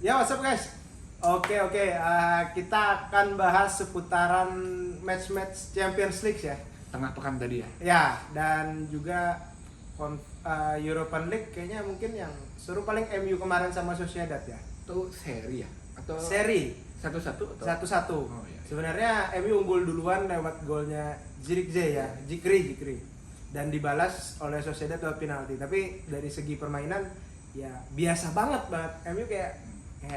Ya, what's up guys? Oke. Kita akan bahas seputaran match-match Champions League ya. Tengah pekan tadi ya. Ya, dan juga European League kayaknya mungkin yang seru paling MU kemarin sama Sociedad ya. Itu seri ya? Atau Seri satu-satu atau? 1-1. Oh, iya. Sebenarnya MU unggul duluan lewat golnya Zirkzee ya, Jikri. Dan dibalas oleh Sociedad lewat penalti. Tapi dari segi permainan ya biasa banget. MU kayak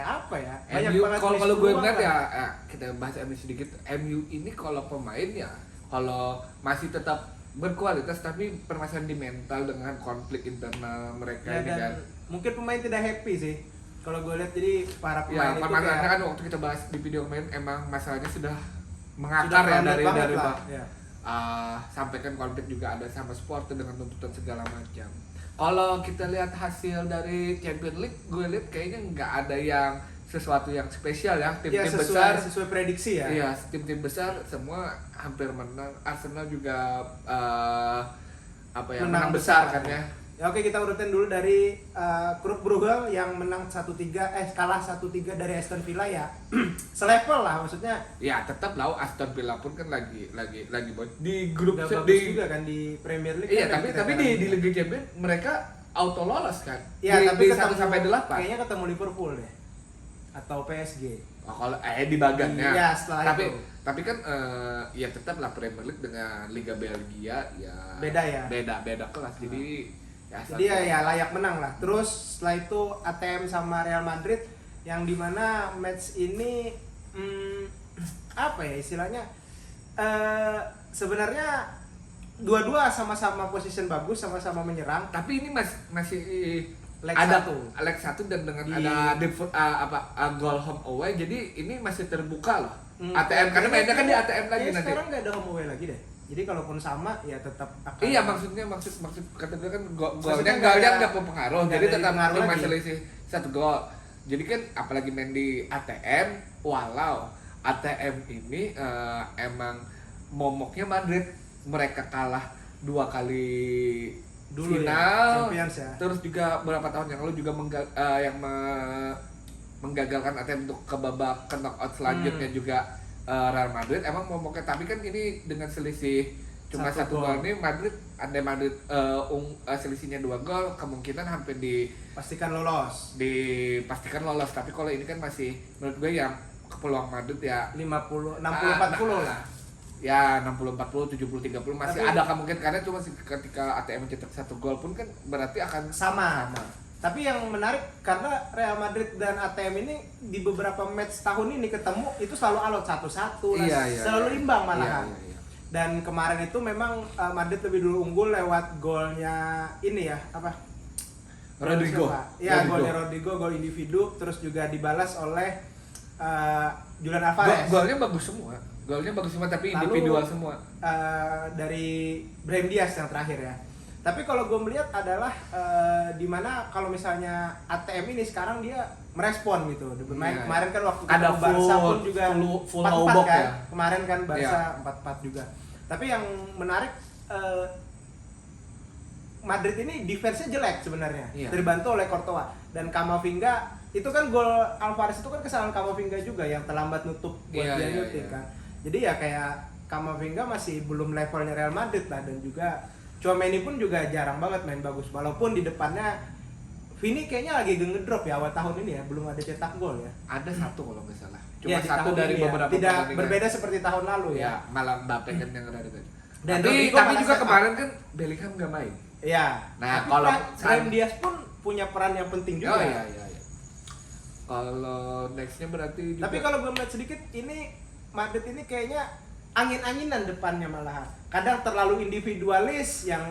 apa ya? Banyak MU banget kalau gue peluang ngeliat lah. ya, kita bahas MU sedikit. MU ini kalau pemain ya, kalau masih tetap berkualitas tapi permasalahan di mental dengan konflik internal mereka Ya, ini dan kan. mungkin pemain tidak happy sih. Kalau gue lihat jadi para pemain Ya, itu permasalahannya kayak kan waktu kita bahas di video kemarin emang masalahnya sudah sudah mengakar ya grounded dari banget lah. Ya. sampai kan konflik juga ada sama supporter dengan tuntutan segala macam. Kalau kita lihat hasil dari Champions League, gue lihat kayaknya nggak ada yang sesuatu yang spesial ya. Ya, Tim-tim besar, sesuai prediksi ya. iya tim-tim besar semua hampir menang. Arsenal juga menang besar kan ya. Ya oke, kita urutin dulu dari Klub Brugge yang menang 1-3 kalah 1-3 dari Aston Villa ya. Selevel lah maksudnya. Ya tetap lah Aston Villa pun kan lagi di grup Udah di bagus juga kan di Premier League. iya kan tapi kita di sekarang. Liga Champions mereka auto lolos kan. Ya, tapi di 1 ketemu, sampai 8. kayaknya ketemu Liverpool ya. Atau PSG. Oh, kalau di bagannya. Iya, setelah tapi itu. tapi kan ya tetap lah Premier League dengan Liga Belgia ya Beda ya. beda kelas. Jadi ya Jadi ya layak menang lah. Terus setelah itu ATM sama Real Madrid yang dimana match ini apa ya istilahnya sebenarnya dua-dua sama-sama position bagus, sama-sama menyerang. tapi ini masih Leg ada satu. leg 1 dan dengan Di- ada goal home away jadi ini masih terbuka loh. ATM karena Kayaknya- mainnya kan di ATM lagi kayaknya nanti. sekarang nggak ada home away lagi deh. Jadi kalaupun sama ya tetap akan. Iya maksud kata gue kan Maksudnya golnya nggak nggak berpengaruh nggak jadi ada tetap pengaruh cuma lagi. selisih 1 gol. Jadi kan apalagi main di ATM walau ATM ini emang momoknya Madrid mereka kalah 2 kali Dulu ya, final Champions ya. terus juga beberapa tahun yang lalu juga menggagalkan ATM untuk ke babak ke knockout selanjutnya juga Real Madrid emang momoknya tapi kan ini dengan selisih cuma 1 Satu gol gol. nih Madrid selisihnya 2 gol kemungkinan hampir Pastikan lolos. dipastikan lolos tapi kalau ini kan masih menurut gue yang peluang Madrid ya 60-40 lah. ya 60-40 70-30 masih Tapi- ada kemungkinan karena cuma ketika ATM mencetak 1 gol pun kan berarti akan Sama. Tapi yang menarik karena Real Madrid dan ATM ini di beberapa match tahun ini ketemu itu selalu alot 1-1 lah. Iya, Selalu iya. imbang malahan. Iya. Dan kemarin itu memang Madrid lebih dulu unggul lewat golnya ini ya, apa? Rodrigo. Iya, golnya Rodrigo, gol individu terus juga dibalas oleh Julian Alvarez. Golnya bagus semua tapi Lalu, individual semua. Dari Brahim Diaz yang terakhir ya. Tapi kalau gue melihat adalah dimana kalau misalnya ATM ini sekarang dia merespon gitu. Bermain Iya. kemarin kan waktu Ada ketemu Barca full- pun juga full 4-4 low block kan. ya. Kemarin kan Barca Iya. 4-4 juga. Tapi yang menarik Madrid ini defense-nya jelek sebenarnya. Iya. Terbantu oleh Courtois dan Camavinga. Itu kan gol Alvarez itu kan kesalahan Camavinga juga yang terlambat nutup buat Iya, dia iya, nyuting iya. kan. Jadi ya kayak Camavinga masih belum levelnya Real Madrid lah, dan juga Tchouaméni pun juga jarang banget main bagus. Walaupun di depannya Vini kayaknya lagi ngedrop ya awal tahun ini ya, belum ada cetak gol ya. Ada 1 kalau nggak salah. Ya, Cuma di 1 tahun dari ini ya. beberapa Tidak pertandingan. berbeda seperti tahun lalu ya. Ya, malah Mbappe kan yang ada tadi. Dan Tapi Rodrigo malah juga set up. kemarin kan Bellingham nggak main. Iya. Nah, Tapi kalau Brahim Diaz pun punya peran yang penting juga. Oh iya. Kalau nextnya berarti juga. Tapi kalau gue melihat sedikit ini Madrid ini kayaknya angin-anginan depannya malahan. Kadang terlalu individualis yang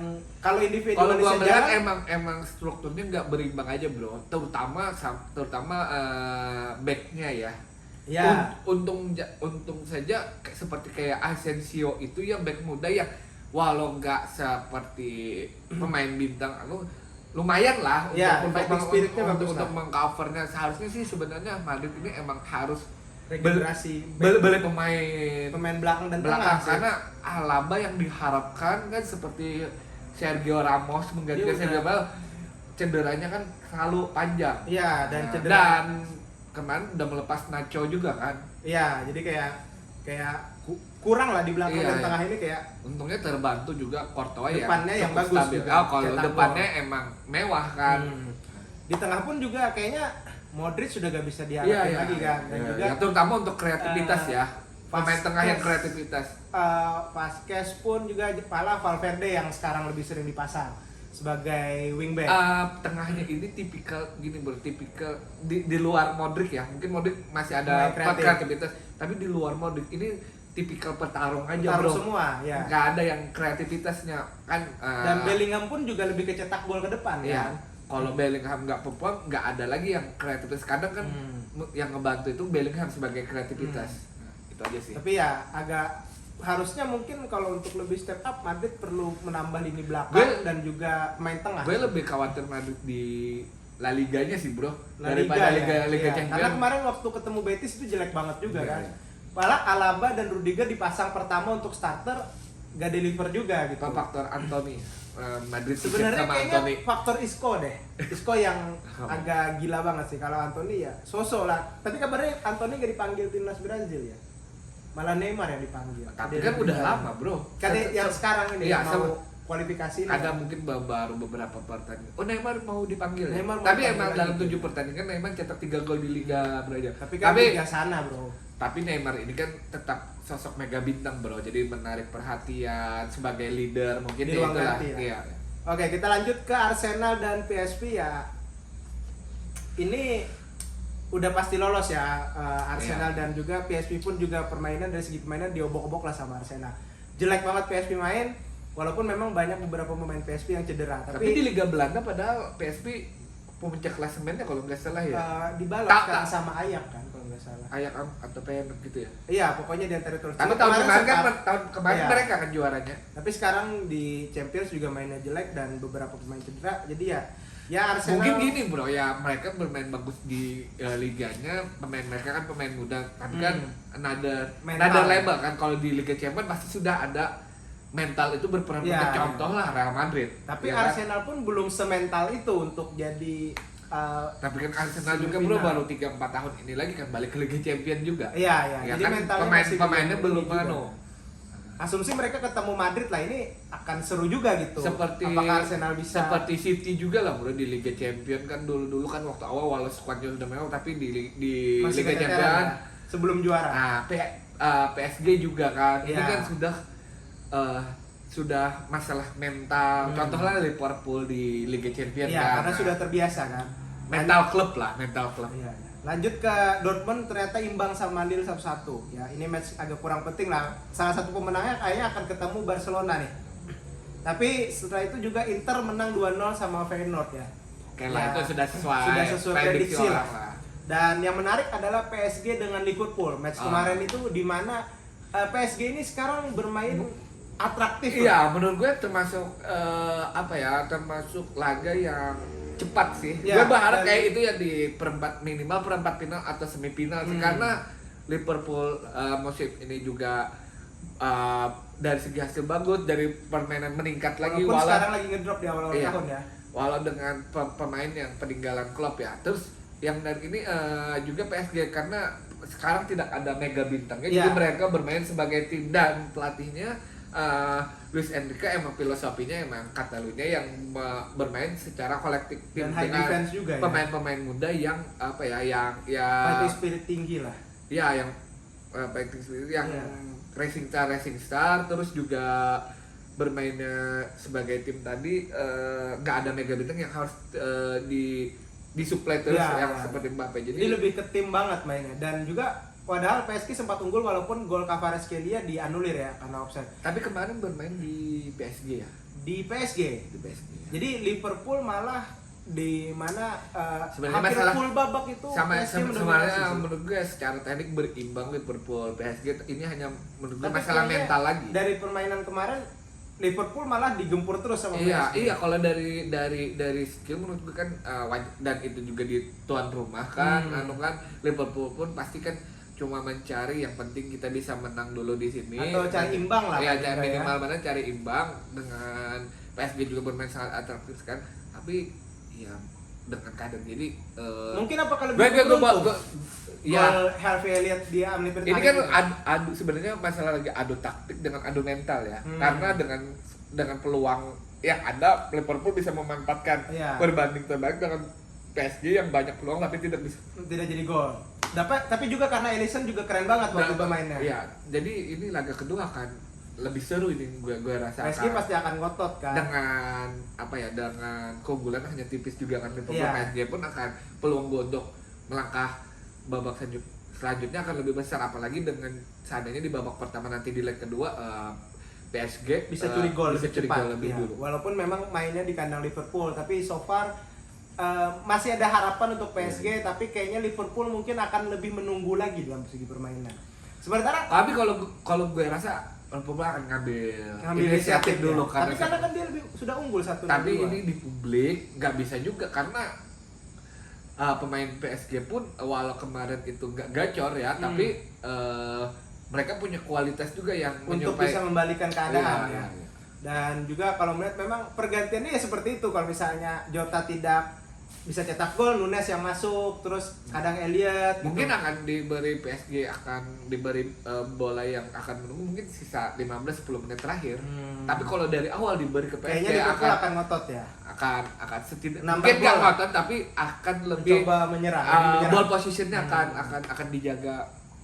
kalau kalau individualisnya gua melihat jalan, emang strukturnya nggak berimbang aja bro, terutama backnya ya. ya Untung saja seperti kayak Asensio itu ya back muda yang walau nggak seperti pemain bintang, lumayan lah Ya, fighting spiritnya bagus untuk lah. mengcovernya. Seharusnya sih sebenarnya Madrid ini emang harus regenerasi beli pemain pemain belakang dan belakang tengah sih. karena Alaba yang diharapkan kan seperti Sergio Ramos menggantikan Iya, Sergio benar. Ramos cederanya kan selalu panjang. Iya, dan Nah, cedera. dan kemarin udah melepas Nacho juga kan. Iya, jadi kayak kurang lah di belakang Iya, dan iya. tengah ini kayak Untungnya terbantu juga Courtois ya. Depannya yang cukup bagus stabil. juga, Oh, kalau cetak depannya gol. emang mewah kan. Di tengah pun juga kayaknya Modric sudah gak bisa Iya, diharapin iya. lagi kan. Dan Iya, juga ya, terutama untuk kreativitas ya. Pemain Vasquez. tengah yang kreativitas. Vasquez pun juga malah Valverde yang sekarang lebih sering dipasang sebagai wingback. Tengahnya ini tipikal gini bro, tipikal di luar Modric ya. Mungkin Modric masih ada Mulai kreatif. kreativitas, tapi di luar Modric ini tipikal petarung aja Taruh bro. semua ya. Nggak ada yang kreativitasnya kan. Dan Bellingham pun juga lebih kecetak gol ke depan Iya. kan. Kalau Bellingham nggak perform, nggak ada lagi yang kreativitas. Kadang kan yang ngebantu itu Bellingham sebagai kreativitas. Itu aja sih. Tapi ya agak harusnya mungkin kalau untuk lebih step up Madrid perlu menambah lini belakang Gue- dan juga main tengah. Gue lebih khawatir Madrid di La Liganya sih bro, La daripada Liga, Liga iya. Champions. Karena kemarin waktu ketemu Betis itu jelek banget juga Iya, kan. iya. Malah Alaba dan Rudiger dipasang pertama untuk starter gak deliver juga gitu. Apa faktor Anthony? Madrid tiket Sebenarnya sama kayaknya Anthony. faktor Isco deh. Isco yang agak gila banget sih. Kalau Anthony ya so-so lah. Tapi kabarnya Anthony gak dipanggil timnas Brazil ya. Malah Neymar yang dipanggil. Tapi Dia kan udah dipanggil. lama bro. Kan yang sekarang ini Iya, yang mau kualifikasi ini. ada kan. mungkin baru beberapa pertandingan. Oh Neymar mau dipanggil ya? Neymar mau Tapi dipanggil emang lagi. dalam 7 pertandingan Neymar cetak 3 gol di Liga Braja. Tapi kan Liga sana bro. Tapi Neymar ini kan tetap sosok mega bintang bro. Jadi menarik perhatian sebagai leader mungkin Di ya ruang itulah. ganti ya. Iya. Oke, kita lanjut ke Arsenal dan PSV ya. Ini udah pasti lolos ya Arsenal Iya. dan juga PSV pun juga permainan dari segi permainan diobok-obok lah sama Arsenal. Jelek banget PSV main, walaupun memang banyak beberapa pemain PSV yang cedera. Tapi di Liga Belanda padahal PSV puncak klasemennya kalau nggak salah ya. dibalas Tak- kan tak. sama Ajax kan kalau nggak salah. Ayak atau Feyenoord gitu ya. Iya, pokoknya di antara itu. Tapi Cuma tahun kemarin kan sempat- tahun kemarin Iya. mereka kan juaranya. Tapi sekarang di Champions juga mainnya jelek dan beberapa pemain cedera. Jadi ya Arsenal Mungkin gini bro ya, mereka bermain bagus di liganya, pemain mereka kan pemain muda, tapi kan another Mental. level kan. Kalau di Liga Champions pasti sudah ada mental itu berperan Ya, penting. Contoh lah Real Madrid. Tapi ya kan? Arsenal pun belum semental itu untuk jadi Tapi kan Arsenal juga semifinal. bro baru 3-4 tahun ini lagi kan balik ke Liga Champions juga. Iya, iya. Ya Jadi kan mentalnya masih pemainnya belum belum ini juga. anu. Asumsi mereka ketemu Madrid lah ini akan seru juga gitu. Seperti apakah Arsenal bisa seperti City juga lah bro di Liga Champions kan dulu kan waktu awal walau skuadnya sudah mewah tapi di masih Liga keteteran Champions ya, sebelum juara. nah PSG juga kan itu Iya. kan sudah masalah mental. Contohnya Liverpool di Liga Champions Iya, kan. karena sudah terbiasa kan. mental klub lah, mental klub. Iya, iya. Lanjut ke Dortmund ternyata imbang sama Lille 1-1. Ya, ini match agak kurang penting lah. Salah satu pemenangnya kayaknya akan ketemu Barcelona nih. Tapi setelah itu juga Inter menang 2-0 sama Feyenoord ya. Oke lah, Ya, itu sudah sesuai prediksi lah. orang. Dan yang menarik adalah PSG dengan Liverpool. Match Ah. kemarin itu di mana PSG ini sekarang bermain atraktif. Iya, menurut gue termasuk termasuk laga yang cepat sih. Ya, Gue berharap dan- kayak itu ya di minimal perempat final atau semifinal sih. Karena Liverpool musim ini juga dari segi hasil bagus, dari permainan meningkat lagi Walaupun sekarang lagi ngedrop di awal-awal Iya. tahun ya. walau dengan pemain yang peninggalan klub ya. Terus yang dari ini juga PSG karena sekarang tidak ada mega bintangnya, Iya. jadi mereka bermain sebagai tim dan pelatihnya Luis Enrique emang filosofinya emang Catalunya yang bermain secara kolektif tim Dan high dengan defense juga ya. pemain-pemain muda yang yang Fighting spirit tinggi lah. ya yang fighting spirit yang Iya. racing star terus juga bermainnya sebagai tim tadi nggak ada mega bintang yang harus disuplai terus Iya, yang iya. seperti Mbappe. Jadi Jadi lebih ke tim banget mainnya. Dan juga padahal PSG sempat unggul walaupun gol Kvaratskhelia dianulir ya karena offside. tapi kemarin bermain di PSG ya, Di PSG. di PSG. Jadi Liverpool malah di mana Sebenarnya hampir masalah- full babak itu PSG mendominasi sebenarnya sih. menurut gue secara teknik berimbang Liverpool. PSG ini hanya menurut gue Tapi masalah kayaknya mental lagi. Dari permainan kemarin Liverpool malah digempur terus sama Iya, PSG. iya kalau dari skill menurut gue kan dan itu juga di tuan rumah kan, kan Liverpool pun pasti kan cuma mencari yang penting kita bisa menang dulu di sini. Atau cari imbang lah. Iya, paling nggak minimal mana cari imbang dengan PSG juga bermain sangat atraktif kan. Tapi ya dengan kadang jadi Mungkin apakah lebih gue beruntung? Iya. Gol Harvey Elliott dia menit Ini kan adu sebenarnya masalah lagi adu taktik dengan adu mental ya. Karena dengan peluang yang ada Liverpool bisa memanfaatkan Iya. berbanding terbalik dengan PSG yang banyak peluang tapi tidak bisa. tidak jadi gol. Tapi juga karena Alisson juga keren banget waktu bermainnya. Iya, jadi ini laga kedua kan lebih seru ini gue rasa. PSG pasti akan ngotot kan. Dengan apa ya, dengan keunggulan hanya tipis juga kan Liverpool. Iya. PSG pun akan peluang gue untuk melangkah babak selanjutnya akan lebih besar, apalagi dengan seandainya di babak pertama nanti di leg kedua PSG bisa curi gol bisa curi gol lebih ya. dulu. Walaupun memang mainnya di kandang Liverpool, tapi so far masih ada harapan untuk PSG, tapi kayaknya Liverpool mungkin akan lebih menunggu lagi dalam segi permainan. Sementara Tapi kalau gue rasa Liverpool akan ngambil inisiatif dulu ya. Tapi karena kan dia sudah unggul 1-2. Tapi ini di publik nggak bisa juga karena pemain PSG pun walau kemarin itu nggak gacor ya, tapi mereka punya kualitas juga yang untuk bisa membalikan keadaan ya. Iya. Dan juga kalau melihat memang pergantiannya ya seperti itu. Kalau misalnya Jota tidak bisa cetak gol, Nunes yang masuk, terus kadang Elliott Mungkin gitu. akan diberi PSG akan diberi bola yang akan menunggu mungkin sisa 15-10 menit terakhir. Tapi kalau dari awal diberi ke PSG Kayaknya Liverpool akan ngotot ya. akan setidaknya Nambah mungkin nggak gol. ngotot tapi akan lebih Coba menyerang, lebih menyerang. ball positionnya akan dijaga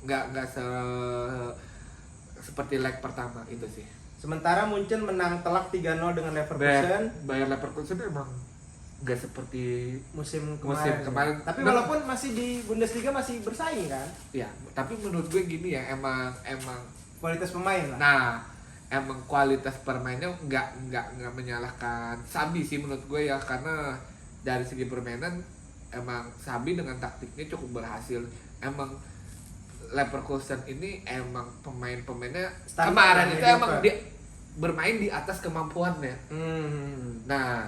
nggak seperti leg pertama itu sih. Sementara Munchen menang telak 3-0 dengan Leverkusen Bayer Leverkusen emang nggak seperti musim musim kemarin. Tapi walaupun masih di Bundesliga masih bersaing kan. Ya, tapi menurut gue gini ya, emang Kualitas pemain lah. nah, emang kualitas permainnya nggak menyalahkan Sabi sih menurut gue ya, karena dari segi permainan emang Sabi dengan taktiknya cukup berhasil. Emang Leverkusen ini emang pemainnya Standar kemarin ya, itu mediocre. emang dia bermain di atas kemampuannya. Nah,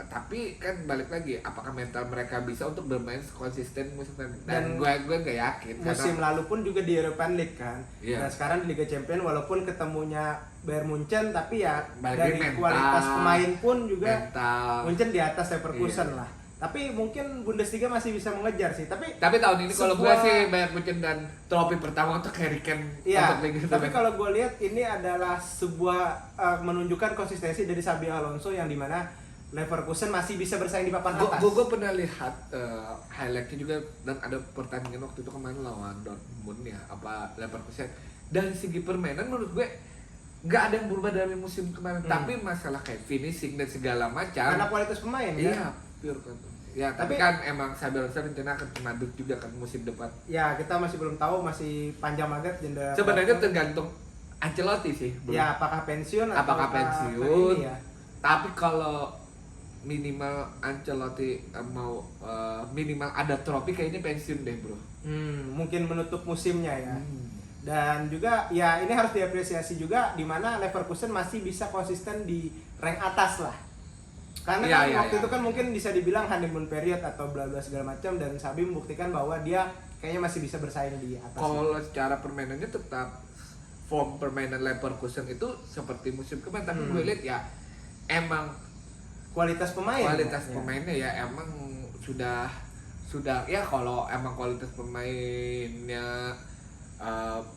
tapi kan balik lagi, apakah mental mereka bisa untuk bermain konsisten musim ini? Dan gue nggak yakin. Musim lalu pun juga di European League kan. Iya. Dan sekarang di Liga Champions walaupun ketemunya Bayern Munchen, tapi ya Balik dari mental, kualitas pemain pun juga mental. Munchen di atas Leverkusen Iya. lah. Tapi mungkin Bundesliga masih bisa mengejar sih. Tapi Tahun ini kalau gue sebuah- sih Bayern Munchen dan trofi pertama untuk Harry Kane iya, untuk Liga tapi Champions. kalau gue lihat ini adalah sebuah menunjukkan konsistensi dari Xabi Alonso yang dimana Leverkusen masih bisa bersaing di papan atas. Gue pernah lihat highlightnya juga, dan ada pertandingan waktu itu kemarin lawan Dortmund ya, apa Leverkusen. Dari segi permainan menurut gue nggak ada yang berubah dari musim kemarin, tapi masalah kayak finishing dan segala macam. Karena kualitas pemain Iya, kan. pure kan. Ya, tapi kan emang Xabi Alonso rencana akan ke Madrid juga kan musim depan. Ya kita masih belum tahu, masih panjang banget jendela. Sebenarnya tergantung Ancelotti sih, bro. Ya apakah pensiun atau Apakah pensiun? ini ya. Tapi kalau minimal Ancelotti mau minimal ada trofi, kayaknya pensiun deh, bro. Mungkin menutup musimnya ya. Dan juga ya ini harus diapresiasi juga di mana Leverkusen masih bisa konsisten di rank atas lah. Karena Iya, kan iya, waktu iya. itu kan mungkin bisa dibilang honeymoon period atau bla bla segala macam, dan Xabi membuktikan bahwa dia kayaknya masih bisa bersaing di atas. Kalau secara permainannya tetap form permainan Leverkusen itu seperti musim kemarin, tapi gue lihat ya emang Kualitas pemain. kualitas ya. pemainnya ya emang sudah ya, kalau emang kualitas pemainnya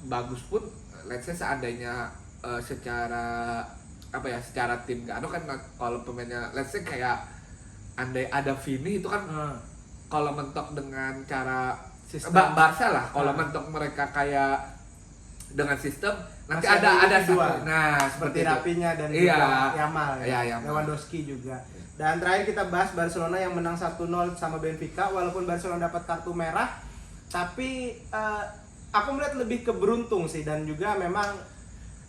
bagus pun, let's say seandainya secara apa ya, secara tim kan kalau pemainnya let's say kayak andai ada Vini itu kan kalau mentok dengan cara Sistem. Barca lah, kalau mentok mereka kayak dengan sistem nanti Masih ada individual. satu. Nah, Seperti itu. Rapinya dan Iya. juga Yamal ya. Iya, Yamal. Lewandowski juga. Dan terakhir kita bahas Barcelona yang menang 1-0 sama Benfica. Walaupun Barcelona dapat kartu merah, tapi aku melihat lebih keberuntung sih, dan juga memang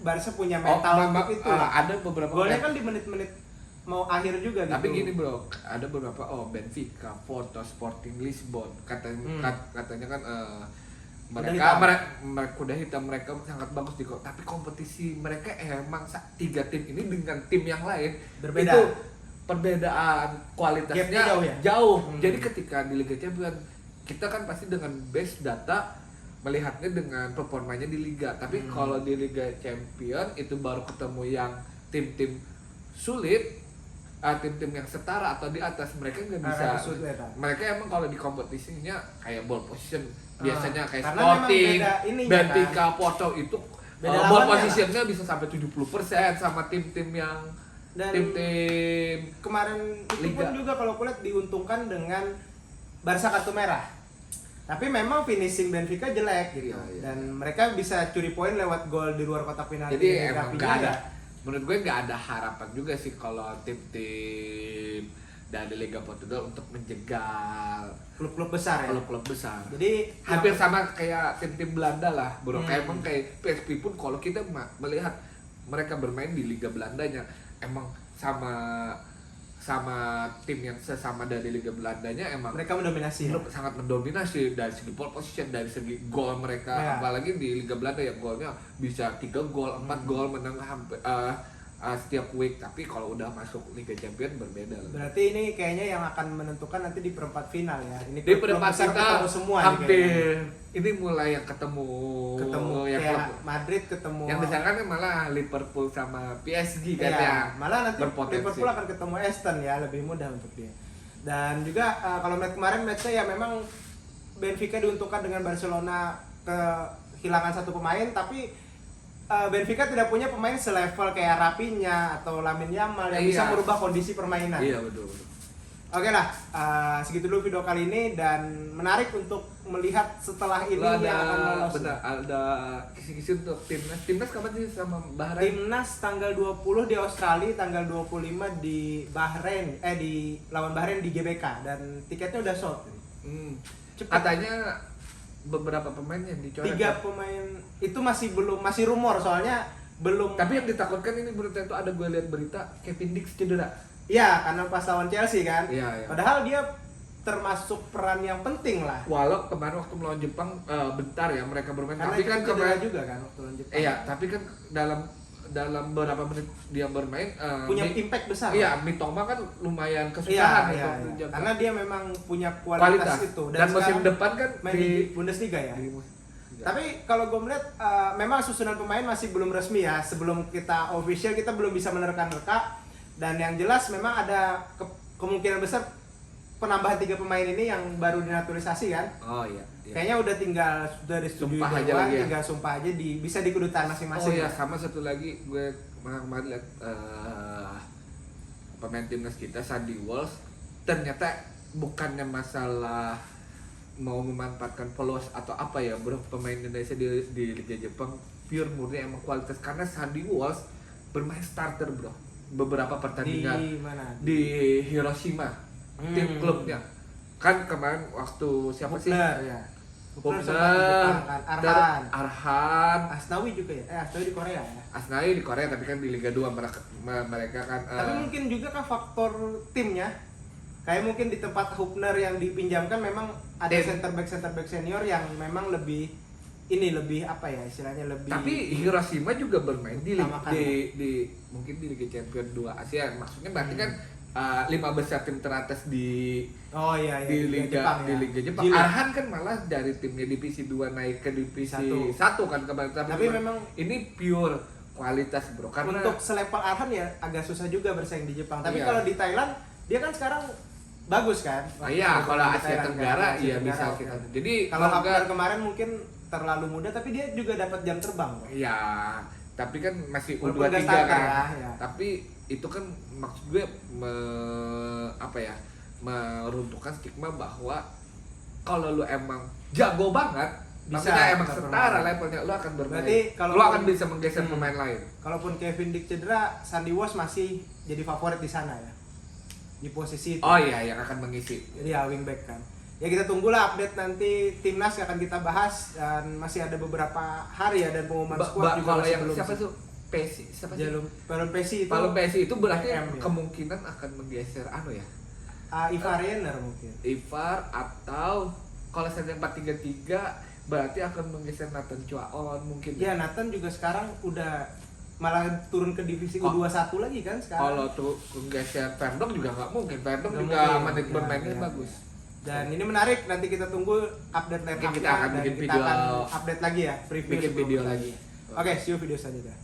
Barca punya mental untuk itu lah. Ada beberapa Golnya kan di menit-menit mau akhir juga gitu. tapi gini bro, ada beberapa Benfica, Porto, Sporting Lisbon katanya kan mereka kuda hitam mereka sangat bagus di tapi kompetisi mereka emang tiga tim ini dengan tim yang lain Berbeda. itu perbedaan kualitasnya Gapnya jauh ya? Jadi ketika di Liga Champions kita kan pasti dengan base data melihatnya dengan performanya di liga, tapi kalau di Liga Champions itu baru ketemu yang tim-tim sulit, tim-tim yang setara atau di atas, mereka nggak bisa. Kesulitan. Mereka emang kalau di kompetisinya kayak ball position biasanya kayak karena memang Sporting, beda ininya, Benfica, Porto itu Beda ball lawannya positionnya bisa sampai 70% sama tim-tim yang Dan tim-tim kemarin itu Liga. pun juga kalau kulihat diuntungkan dengan Barca kartu merah. Tapi memang finishing Benfica jelek gitu. Iya, iya. Dan mereka bisa curi poin lewat gol di luar kotak penalti. Jadi emang Rafinha nggak ada, ya. menurut gue nggak ada harapan juga sih kalau tim-tim dari Liga Portugal untuk menjegal Klub-klub besar ya. klub-klub besar. Jadi Hampir yang- sama kayak tim-tim Belanda lah, bro. Kayak Hmm. emang kayak PSV pun kalau kita melihat mereka bermain di Liga Belandanya, emang sama tim yang sesama dari Liga Belandanya emang mereka mendominasi. Ya? sangat mendominasi dari segi ball position, dari segi gol mereka. Ya. Apalagi di Liga Belanda ya golnya bisa 3 gol, 4 gol menang hampir setiap week. Tapi kalau udah masuk Liga Champions berbeda lah. Berarti ini kayaknya yang akan menentukan nanti di perempat final ya. Ini Di klub-klub perempat besar kita ketemu semua nih kayaknya. hampir ini mulai yang ketemu yang kayak klub- Madrid ketemu yang misalkan malah Liverpool sama PSG kan Iya, ya. malah nanti berpotensi. Liverpool akan ketemu Aston ya, lebih mudah untuk dia. Dan juga kalau match kemarin matchnya ya memang Benfica diuntungkan dengan Barcelona kehilangan satu pemain, tapi Benfica tidak punya pemain selevel kayak Rafinha atau Lamine Yamal yang bisa Iya. merubah kondisi permainan. Iya betul. Oke lah, segitu dulu video kali ini dan menarik untuk melihat setelah ini Lo yang akan ada lolos. benar ada kisi-kisi untuk timnas. Timnas kapan sih sama Bahrain? Timnas tanggal 20 di Australia, tanggal 25 di Bahrain, di lawan Bahrain di GBK dan tiketnya udah sold. Cepet. Katanya beberapa pemain yang dicoret. 3 pemain itu masih rumor soalnya belum. Tapi yang ditakutkan ini berita itu ada gue lihat berita Kevin Dix cedera. Iya, karena pas lawan Chelsea kan. Iya, iya. Padahal dia termasuk peran yang penting lah. Walau kemarin waktu melawan Jepang bentar ya mereka bermain. Karena Tapi itu kan cedera kemarin juga kan waktu lawan Jepang. iya, tapi kan dalam beberapa menit dia bermain Punya impact besar. Iya, Mitoma kan lumayan Iya, kesusahan iya, untuk iya. menjaga Karena dia memang punya kualitas, itu Dan musim sekarang depan kan main di Bundesliga ya. Tapi kalau gue melihat memang susunan pemain masih belum resmi ya. Sebelum kita official kita belum bisa menerka-nerka. Dan yang jelas memang ada kemungkinan besar penambahan 3 pemain ini yang baru dinaturalisasi kan. Oh iya. Kayaknya udah tinggal sudah disetujui Sumpah aja doang, lagi ya? tinggal sumpah aja bisa di kedutaan Oh masing-masing. iya, sama satu lagi gue kemarin lihat pemain timnas kita Sandy Walsh, ternyata bukannya masalah mau memanfaatkan followers atau apa ya, bro, pemain Indonesia di Liga Jepang pure murni emang kualitas, karena Sandy Walsh bermain starter, bro, beberapa pertandingan Di mana? di Hiroshima, tim klubnya kan. Kemarin waktu siapa sih? Hubner ya. Hubner sempat di Hubner, Jepang kan. Arhan, Asnawi juga ya. Asnawi di Korea ya. Asnawi di Korea, tapi kan di Liga 2 mereka kan Tapi mungkin juga kan faktor timnya. Kayak mungkin di tempat Hubner yang dipinjamkan memang ada Tim. center back senior yang memang lebih apa ya istilahnya lebih. tapi Hiroshima juga bermain di Utamakan, mungkin di Liga Champions 2 Asia. Maksudnya berarti kan 5 besar tim teratas di Oh iya iya di Liga Jepang, di ya. Liga Jepang. Jilid. Arhan kan malah dari timnya divisi 2 naik ke divisi 1 kan kemarin. Tapi memang ini pure kualitas, bro. Karena untuk selevel Arhan ya agak susah juga bersaing di Jepang. Tapi Iya. kalau di Thailand dia kan sekarang bagus kan. iya, kalau Di Asia Thailand kan, Tenggara Asia iya Tenggara, bisa oke. kita. Jadi Kalau semoga- Hubner kemarin mungkin terlalu muda tapi dia juga dapat jam terbang. Bro. Iya, tapi kan masih Walaupun U23 nggak starter kan. ya, ya. Tapi itu kan maksud gue meruntuhkan stigma bahwa kalau lu emang jago banget, Bisa, maksudnya emang tetap setara bermain. levelnya, lu akan bermain. Berarti kalau lu akan bisa menggeser pemain lain. Kalaupun Kevin Dix cedera, Sandy Walsh masih jadi favorit di sana ya. Di posisi itu. Oh iya, yang akan mengisi. Jadi ya wingback kan. Ya kita tunggulah update nanti timnas yang akan kita bahas dan masih ada beberapa hari ya dan pengumuman squad juga Kalau masih yang belum. siapa tuh? Pesi, siapa sih? Palon Pesi itu. Kalau Pesi itu berarti PM, ya. kemungkinan akan menggeser ya? Ivar Renner mungkin. Ivar, atau kalau saya 4-3-3 berarti akan menggeser Nathan Chuaon mungkin. Ya Nathan juga sekarang udah malah turun ke divisi Oh. U21 lagi kan sekarang. Kalau tuh menggeser Verdong juga nggak mungkin. Verdong Nggak juga mungkin. menit Ya, bermainnya ya. bagus. Dan ini menarik, nanti kita tunggu update line Mungkin kita up-nya akan dan bikin kita video- akan update lagi ya, preview bikin sebelum video kita lagi. Oke, see you video selanjutnya.